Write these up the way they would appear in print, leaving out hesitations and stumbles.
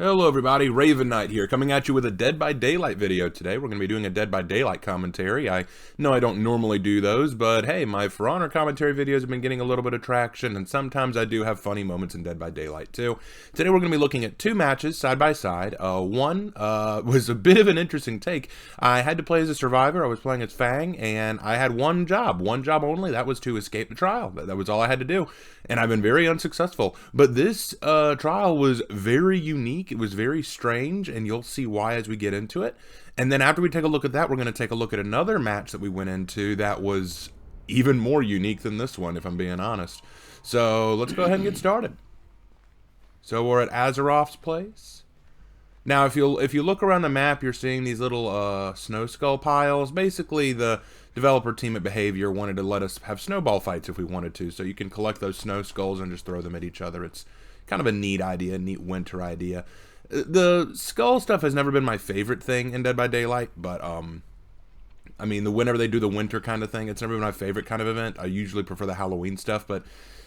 Hello everybody, Raven Knight here, coming at you with a Dead by Daylight video today. We're going to be doing a Dead by Daylight commentary. I know I don't normally do those, but hey, my For Honor commentary videos have been getting a little bit of traction, and sometimes I do have funny moments in Dead by Daylight too. Today we're going to be looking at two matches side by side. One was a bit of an interesting take. I had to play as a survivor, I was playing as Fang, and I had one job only, that was to escape the trial. That was all I had to do, and I've been very unsuccessful. But this trial was very unique. It was very strange, and you'll see why as we get into it. And then after we take a look at that, we're going to take a look at another match that we went into that was even more unique than this one, if I'm being honest. So let's go ahead and get started. So we're at Azeroth's place. Now, if you look around the map, you're seeing these little snow skull piles. Basically, the developer team at Behavior wanted to let us have snowball fights if we wanted to, so you can collect those snow skulls and just throw them at each other. It's kind of a neat idea, neat winter idea. The skull stuff has never been my favorite thing in Dead by Daylight, but I mean, whenever they do the winter kind of thing, it's never been my favorite kind of event. I usually prefer the Halloween stuff, but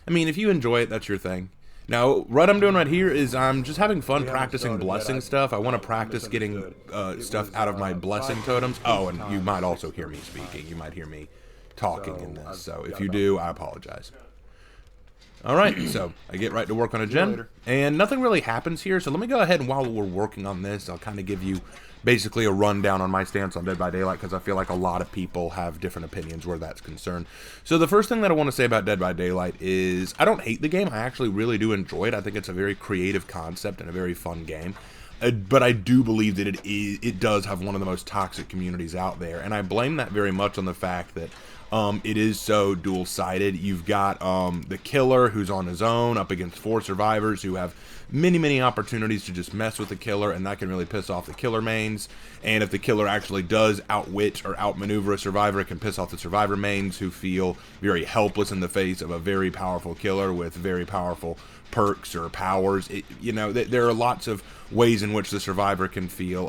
I mean, if you enjoy it, that's your thing. Now, what I'm doing right here is I'm just having fun practicing blessing stuff. I want to practice getting stuff out of my blessing totems. Oh, and you might also hear me speaking. You might hear me talking in this. So if you do, I apologize. Alright, so I get right to work on a gen, and nothing really happens here, so let me go ahead and while we're working on this, I'll kind of give you basically a rundown on my stance on Dead by Daylight, because I feel like a lot of people have different opinions where that's concerned. So the first thing that I want to say about Dead by Daylight is I don't hate the game. I actually really do enjoy it. I think it's a very creative concept and a very fun game. But I do believe that it does have one of the most toxic communities out there, and I blame that very much on the fact that it is so dual-sided. You've got the killer who's on his own up against 4 survivors who have many opportunities to just mess with the killer, and that can really piss off the killer mains. And if the killer actually does outwit or outmaneuver a survivor, it can piss off the survivor mains who feel very helpless in the face of a very powerful killer with very powerful perks or powers. There are lots of ways in which the survivor can feel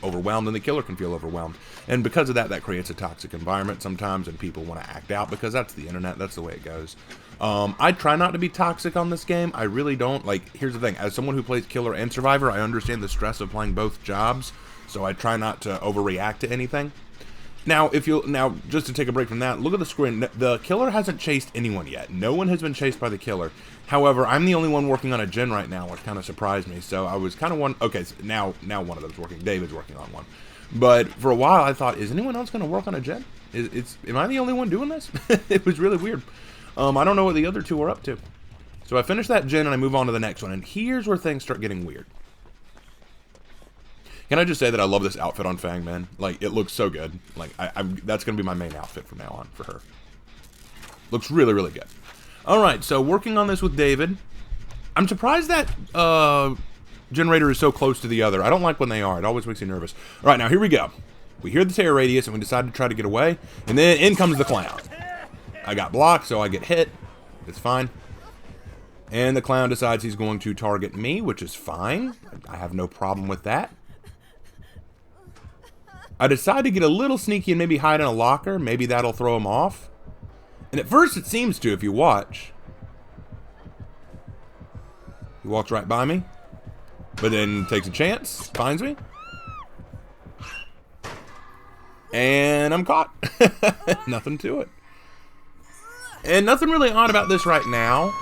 overwhelmed and the killer can feel overwhelmed, and because of that, that creates a toxic environment sometimes, and people want to act out because that's the internet. That's the way it goes. I try not to be toxic on this game. I really don't. Like, here's the thing, as someone who plays killer and survivor, I understand the stress of playing both jobs, so I try not to overreact to anything. Now, just to take a break from that, look at the screen. The killer hasn't chased anyone yet. No one has been chased by the killer. However, I'm the only one working on a gen right now, which kind of surprised me. So I was kind of okay, so now one of them's working. David's working on one. But for a while, I thought, is anyone else going to work on a gen? Am I the only one doing this? It was really weird. I don't know what the other two are up to. So I finished that gen, and I move on to the next one. And here's where things start getting weird. Can I just say that I love this outfit on Fang, man? Like, it looks so good. Like, that's going to be my main outfit from now on for her. Looks really good. Alright, so working on this with David. I'm surprised that generator is so close to the other. I don't like when they are. It always makes me nervous. Alright, now here we go. We hear the terror radius, and we decide to try to get away. And then in comes the clown. I got blocked, so I get hit. It's fine. And the clown decides he's going to target me, which is fine. I have no problem with that. I decide to get a little sneaky and maybe hide in a locker. Maybe that'll throw him off. And at first it seems to, if you watch. He walks right by me. But then takes a chance. Finds me. And I'm caught. Nothing to it. And nothing really odd about this right now.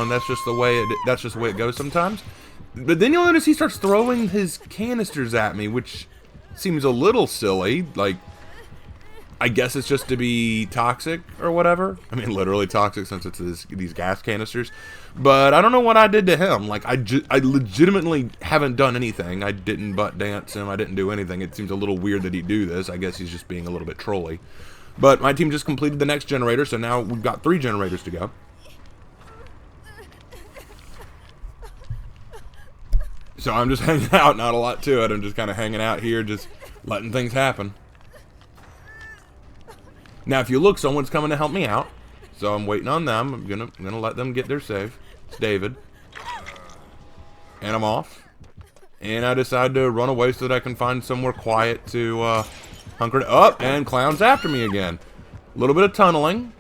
That's just the way it goes sometimes. But then you'll notice he starts throwing his canisters at me, which seems a little silly. Like, I guess it's just to be toxic or whatever. I mean, literally toxic since it's these gas canisters. But I don't know what I did to him. Like, I legitimately haven't done anything. I didn't butt dance him. I didn't do anything. It seems a little weird that he'd do this. I guess he's just being a little bit trolly. But my team just completed the next generator, so now we've got 3 generators to go. So I'm just hanging out, not a lot to it. I'm just kind of hanging out here, just letting things happen. Now, if you look, someone's coming to help me out. So I'm waiting on them. I'm gonna let them get their save. It's David. And I'm off. And I decide to run away so that I can find somewhere quiet to hunker up. And clown's after me again. A little bit of tunneling.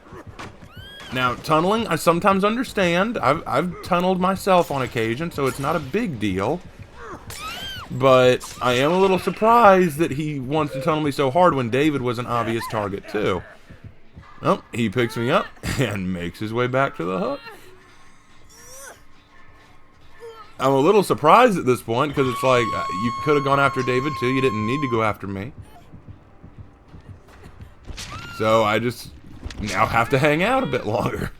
Now, tunneling, I sometimes understand. I've tunneled myself on occasion, so it's not a big deal. But I am a little surprised that he wants to tunnel me so hard when David was an obvious target too. Oh, he picks me up and makes his way back to the hook. I'm a little surprised at this point because it's like, you could have gone after David too. You didn't need to go after me. So I just now have to hang out a bit longer.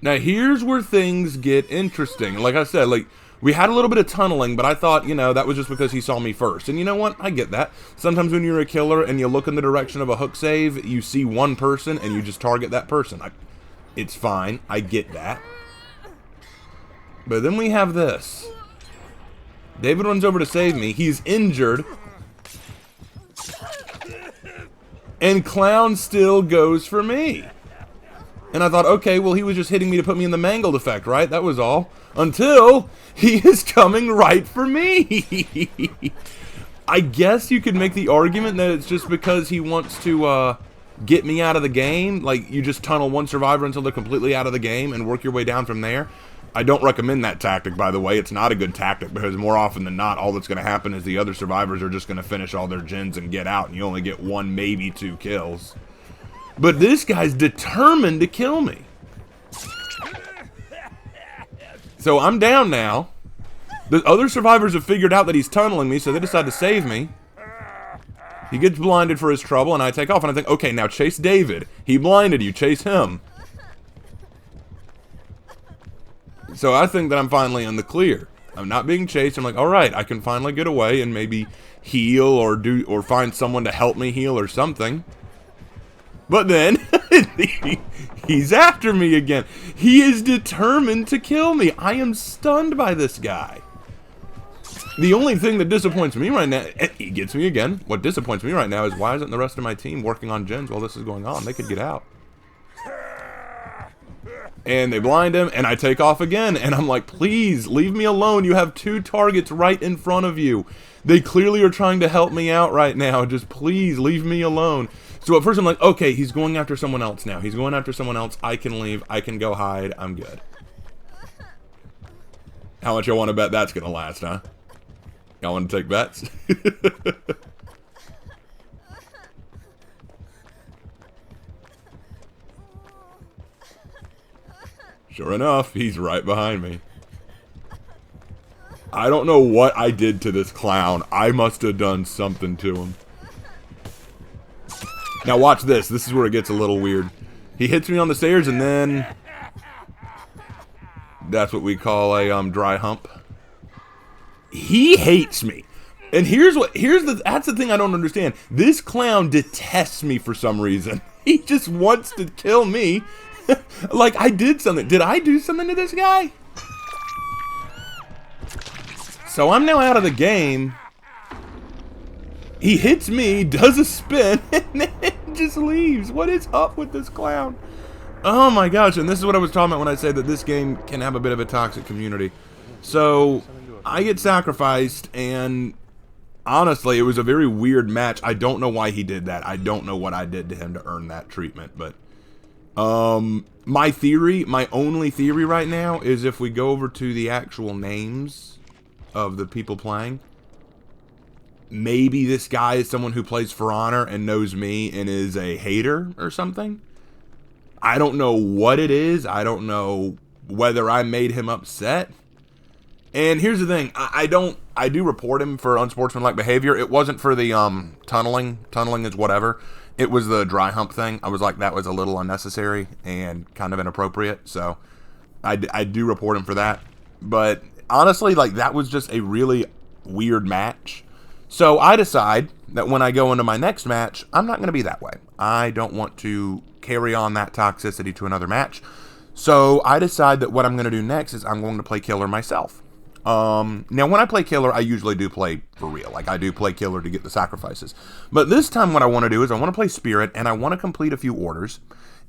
Now here's where things get interesting. Like I said, like, we had a little bit of tunneling, but I thought, you know, that was just because he saw me first. And you know what? I get that. Sometimes when you're a killer and you look in the direction of a hook save, you see one person and you just target that person. It's fine. I get that. But then we have this. David runs over to save me. He's injured. And Clown still goes for me. And I thought, okay, well, he was just hitting me to put me in the mangled effect, right? That was all. Until he is coming right for me. I guess you could make the argument that it's just because he wants to get me out of the game. Like, you just tunnel one survivor until they're completely out of the game and work your way down from there. I don't recommend that tactic, by the way. It's not a good tactic because more often than not, all that's going to happen is the other survivors are just going to finish all their gens and get out, and you only get 1, maybe 2 kills. But this guy's determined to kill me. So I'm down now. The other survivors have figured out that he's tunneling me, so they decide to save me. He gets blinded for his trouble, and I take off, and I think, okay, now chase David. He blinded you, chase him. So I think that I'm finally in the clear. I'm not being chased. I'm like, all right, I can finally get away and maybe heal or find someone to help me heal or something. But then he's after me again. He is determined to kill me. I am stunned by this guy. The only thing that disappoints me right now, he gets me again. What disappoints me right now is why isn't the rest of my team working on gens while this is going on? They could get out. And they blind him, and I take off again, and I'm like, please, leave me alone. You have 2 targets right in front of you. They clearly are trying to help me out right now. Just please, leave me alone. So at first I'm like, okay, he's going after someone else now. He's going after someone else. I can leave. I can go hide. I'm good. How much y'all want to bet that's going to last, huh? Y'all want to take bets? Sure enough, he's right behind me. I don't know what I did to this clown. I must have done something to him. Now watch this. This is where it gets a little weird. He hits me on the stairs and then... that's what we call a dry hump. He hates me. And that's the thing I don't understand. This clown detests me for some reason. He just wants to kill me. Like I did something. Did I do something to this guy? So I'm now out of the game. He hits me, does a spin, and then just leaves. What is up with this clown? Oh my gosh, and this is what I was talking about when I said that this game can have a bit of a toxic community. So I get sacrificed, and honestly, it was a very weird match. I don't know why he did that. I don't know what I did to him to earn that treatment, but my only theory right now is if we go over to the actual names of the people playing, maybe this guy is someone who plays For Honor and knows me and is a hater or something. I don't know what it is. I don't know whether I made him upset. And here's the thing. I do report him for unsportsmanlike behavior. It wasn't for the tunneling. Tunneling is whatever. It was the dry hump thing. I was like, that was a little unnecessary and kind of inappropriate. So I do report him for that. But honestly, like, that was just a really weird match. So I decide that when I go into my next match, I'm not going to be that way. I don't want to carry on that toxicity to another match. So I decide that what I'm going to do next is I'm going to play killer myself. Now, when I play killer, I usually do play for real. Like, I do play killer to get the sacrifices. But this time what I want to do is I want to play spirit, and I want to complete a few orders.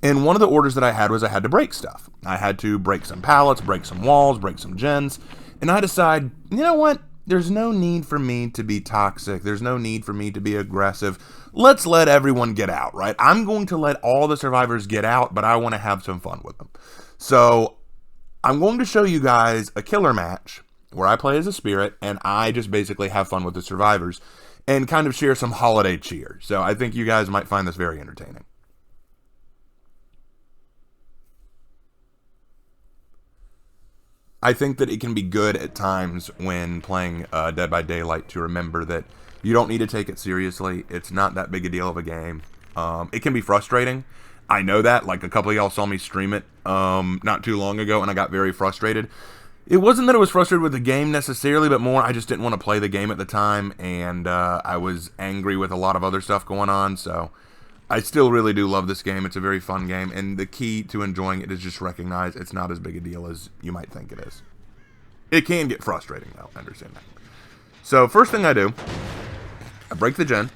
And one of the orders that I had was I had to break stuff. I had to break some pallets, break some walls, break some gens. And I decide, you know what? There's no need for me to be toxic. There's no need for me to be aggressive. Let's let everyone get out, right? I'm going to let all the survivors get out, but I want to have some fun with them. So I'm going to show you guys a killer match where I play as a spirit, and I just basically have fun with the survivors and kind of share some holiday cheer. So I think you guys might find this very entertaining. I think that it can be good at times when playing Dead by Daylight to remember that you don't need to take it seriously. It's not that big a deal of a game. It can be frustrating. I know that. Like, a couple of y'all saw me stream it not too long ago, and I got very frustrated. It wasn't that I was frustrated with the game necessarily, but more I just didn't want to play the game at the time, and I was angry with a lot of other stuff going on, so I still really do love this game. It's a very fun game, and the key to enjoying it is just recognize it's not as big a deal as you might think it is. It can get frustrating, though. I understand that. So, first thing I do, I break the gen,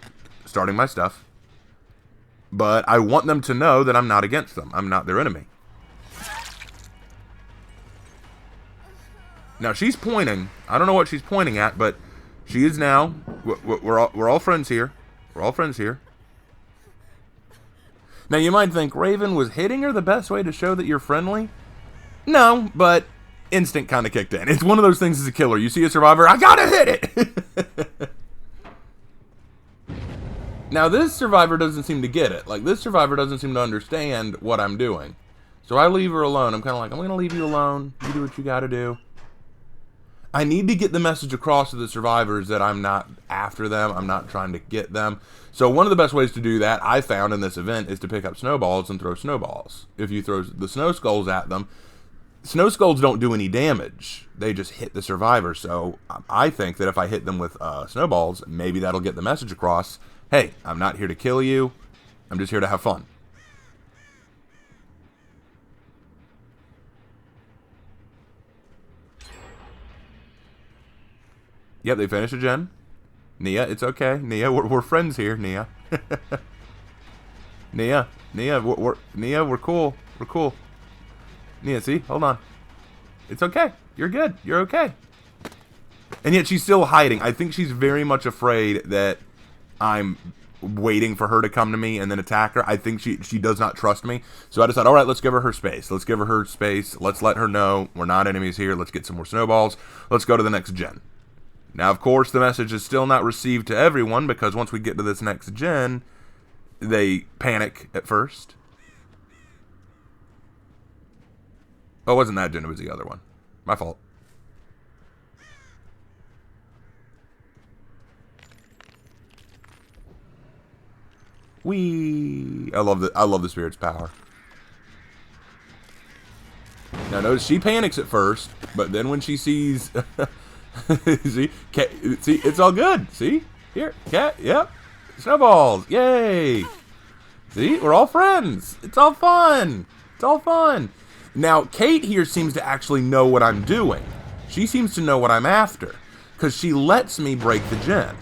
starting my stuff, but I want them to know that I'm not against them. I'm not their enemy. Now, she's pointing. I don't know what she's pointing at, but she is now. We're all friends here. We're all friends here. Now, you might think, Raven, was hitting her the best way to show that you're friendly? No, but instinct kind of kicked in. It's one of those things as a killer. You see a survivor, I gotta hit it! Now, this survivor doesn't seem to get it. Like, this survivor doesn't seem to understand what I'm doing. So I leave her alone. I'm kind of like, I'm going to leave you alone. You do what you got to do. I need to get the message across to the survivors that I'm not after them. I'm not trying to get them. So one of the best ways to do that, I found in this event, is to pick up snowballs and throw snowballs. If you throw the snow skulls at them, snow skulls don't do any damage. They just hit the survivor. So I think that if I hit them with snowballs, maybe that'll get the message across. Hey, I'm not here to kill you. I'm just here to have fun. Yep, they finished a gen. Nia, it's okay. Nia, we're friends here, Nia. Nia, we're cool. We're cool. Nia, see? Hold on. It's okay. You're good. You're okay. And yet she's still hiding. I think she's very much afraid that I'm waiting for her to come to me and then attack her. I think she does not trust me. So I decided, all right, let's give her her space. Let's give her her space. Let's let her know we're not enemies here. Let's get some more snowballs. Let's go to the next gen. Now, of course, the message is still not received to everyone because once we get to this next gen, they panic at first. Oh, it wasn't that gen. It was the other one. My fault. Whee! I love the spirit's power. Now notice she panics at first, but then when she sees see, it's all good. See? Here, cat, yep. Snowballs. Yay! See? We're all friends. It's all fun. It's all fun. Now, Kate here seems to actually know what I'm doing. She seems to know what I'm after, because she lets me break the gen.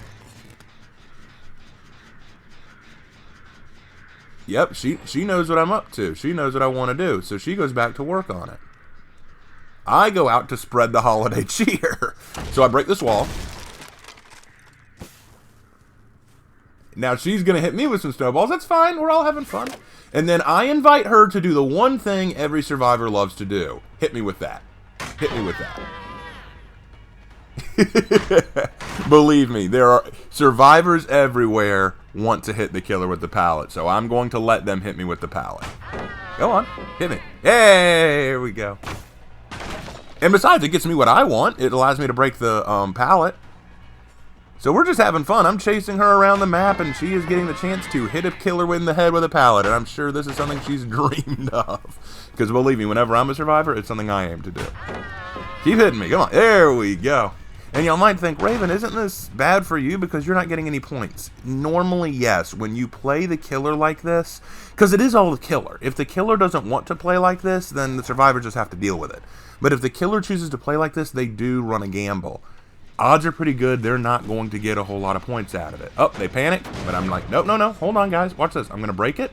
Yep, she knows what I'm up to. She knows what I want to do, so she goes back to work on it. I go out to spread the holiday cheer. So I break this wall. Now she's going to hit me with some snowballs. That's fine. We're all having fun. And then I invite her to do the one thing every survivor loves to do. Hit me with that. Hit me with that. Believe me, there are survivors everywhere want to hit the killer with the pallet. So I'm going to let them hit me with the pallet. Go on. Hit me. Hey, here we go. And besides, it gets me what I want. It allows me to break the pallet. So we're just having fun. I'm chasing her around the map, and she is getting the chance to hit a killer in the head with a pallet. And I'm sure this is something she's dreamed of. Because believe me, whenever I'm a survivor, it's something I aim to do. Keep hitting me. Come on. There we go. And y'all might think, Raven, isn't this bad for you because you're not getting any points? Normally, yes. When you play the killer like this, because it is all the killer. If the killer doesn't want to play like this, then the survivors just have to deal with it. But if the killer chooses to play like this, they do run a gamble. Odds are pretty good they're not going to get a whole lot of points out of it. Oh, they panic, but I'm like, nope, no, no, hold on, guys. Watch this. I'm going to break it.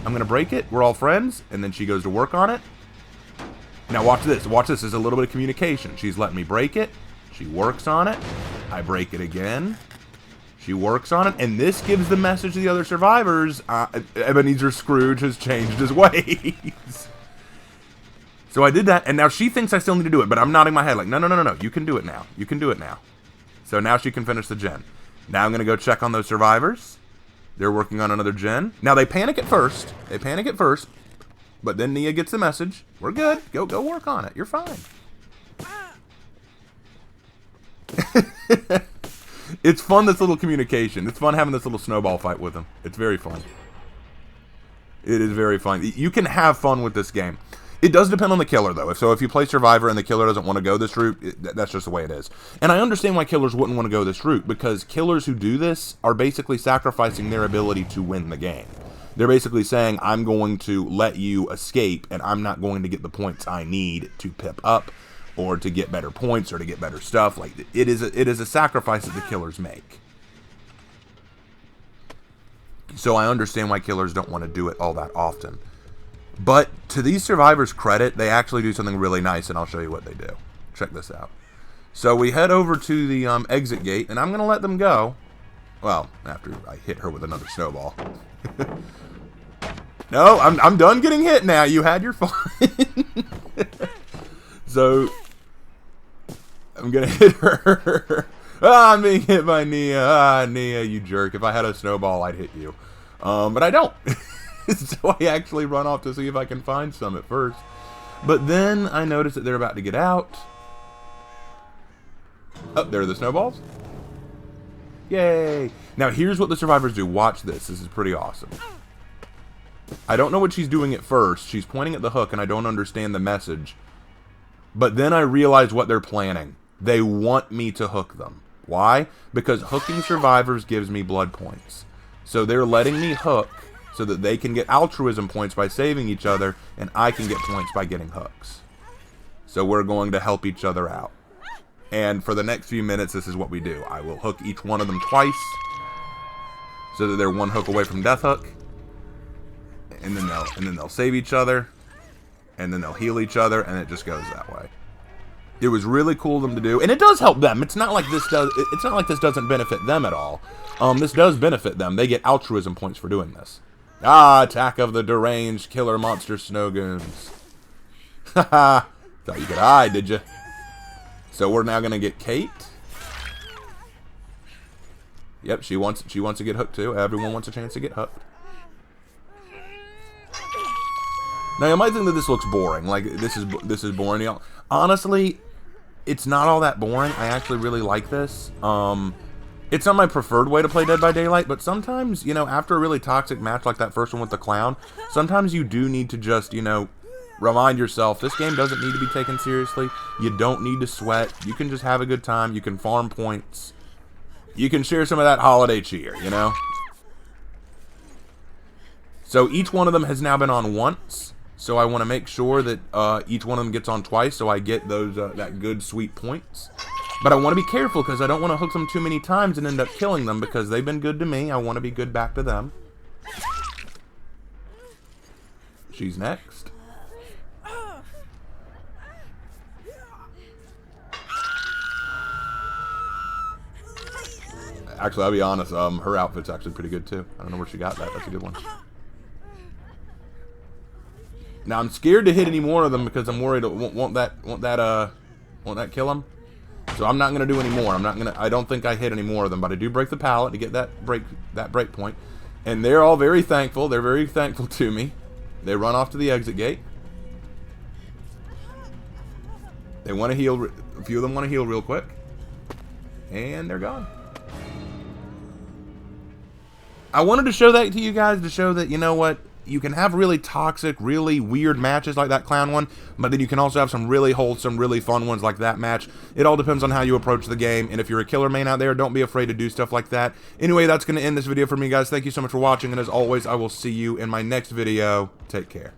I'm going to break it. We're all friends. And then she goes to work on it. Now watch this. Watch this. There's a little bit of communication. She's letting me break it. She works on it. I break it again. She works on it. And this gives the message to the other survivors, Ebenezer Scrooge has changed his ways. So I did that, and now she thinks I still need to do it, but I'm nodding my head like, no, no, no, no, no, you can do it now. You can do it now. So now she can finish the gen. Now I'm going to go check on those survivors. They're working on another gen. Now they panic at first. They panic at first, but then Nia gets the message. We're good. Go work on it. You're fine. It's fun, this little communication. It's fun having this little snowball fight with them. It's very fun. It is very fun. You can have fun with this game. It does depend on the killer, though. So if you play Survivor and the killer doesn't want to go this route, that's just the way it is. And I understand why killers wouldn't want to go this route, because killers who do this are basically sacrificing their ability to win the game. They're basically saying, I'm going to let you escape, and I'm not going to get the points I need to pip up, or to get better points, or to get better stuff. Like, it is a sacrifice that the killers make. So I understand why killers don't want to do it all that often. But to these survivors' credit, they actually do something really nice, and I'll show you what they do. Check this out. So we head over to the exit gate, and I'm going to let them go. Well, after I hit her with another snowball. No, I'm done getting hit now. You had your fun. So I'm going to hit her. Ah, I'm being hit by Nia. Ah, Nia, you jerk. If I had a snowball, I'd hit you. But I don't. So I actually run off to see if I can find some at first. But then I notice that they're about to get out. Oh, there are the snowballs. Yay. Now here's what the survivors do. Watch this. This is pretty awesome. I don't know what she's doing at first. She's pointing at the hook and I don't understand the message. But then I realize what they're planning. They want me to hook them. Why? Because hooking survivors gives me blood points. So they're letting me hook so that they can get altruism points by saving each other, and I can get points by getting hooks. So we're going to help each other out. And for the next few minutes, this is what we do. I will hook each one of them twice, so that they're one hook away from death hook. And then they'll save each other, and then they'll heal each other, and it just goes that way. It was really cool of them to do, and it does help them. It's not like this doesn't benefit them at all. This does benefit them. They get altruism points for doing this. Ah, attack of the deranged killer monster snow goons. Haha. Thought you could hide, did you? So we're now gonna get Kate. Yep, she wants to get hooked too. Everyone wants a chance to get hooked. Now you might think that this looks boring. Like this is boring, y'all. Honestly, it's not all that boring. I actually really like this. It's not my preferred way to play Dead by Daylight, but sometimes, you know, after a really toxic match like that first one with the clown, sometimes you do need to just, you know, remind yourself, this game doesn't need to be taken seriously. You don't need to sweat. You can just have a good time. You can farm points. You can share some of that holiday cheer, you know? So each one of them has now been on once. So I want to make sure that each one of them gets on twice so I get those that good, sweet points. But I want to be careful because I don't want to hook them too many times and end up killing them because they've been good to me. I want to be good back to them. She's next. Actually, I'll be honest, her outfit's actually pretty good too. I don't know where she got that. That's a good one. Now I'm scared to hit any more of them because I'm worried. Won't that kill them? So I'm not gonna do any more. I don't think I hit any more of them, but I do break the pallet to get that break point. And they're all very thankful. They're very thankful to me. They run off to the exit gate. They want to heal. A few of them want to heal real quick, and they're gone. I wanted to show that to you guys to show that, you know what, you can have really toxic, really weird matches like that clown one, but then you can also have some really wholesome, really fun ones like that match. It all depends on how you approach the game, and if you're a killer main out there, don't be afraid to do stuff like that. Anyway, that's going to end this video for me, guys. Thank you so much for watching, and as always, I will see you in my next video. Take care.